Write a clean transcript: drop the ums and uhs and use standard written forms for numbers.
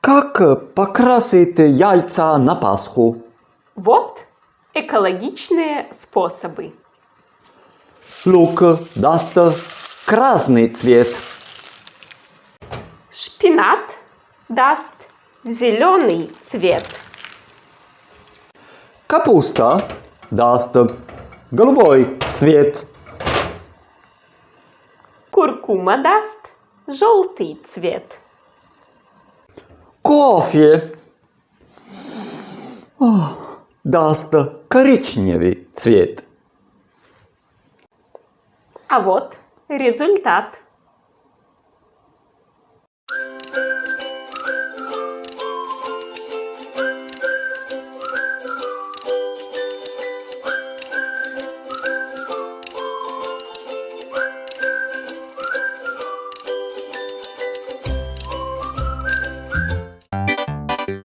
Как покрасить яйца на Пасху? Вот экологичные способы. Лук даст красный цвет. Шпинат даст зеленый цвет. Капуста даст голубой цвет. Куркума даст желтый цвет. Кофе даст коричневый цвет. А вот результат.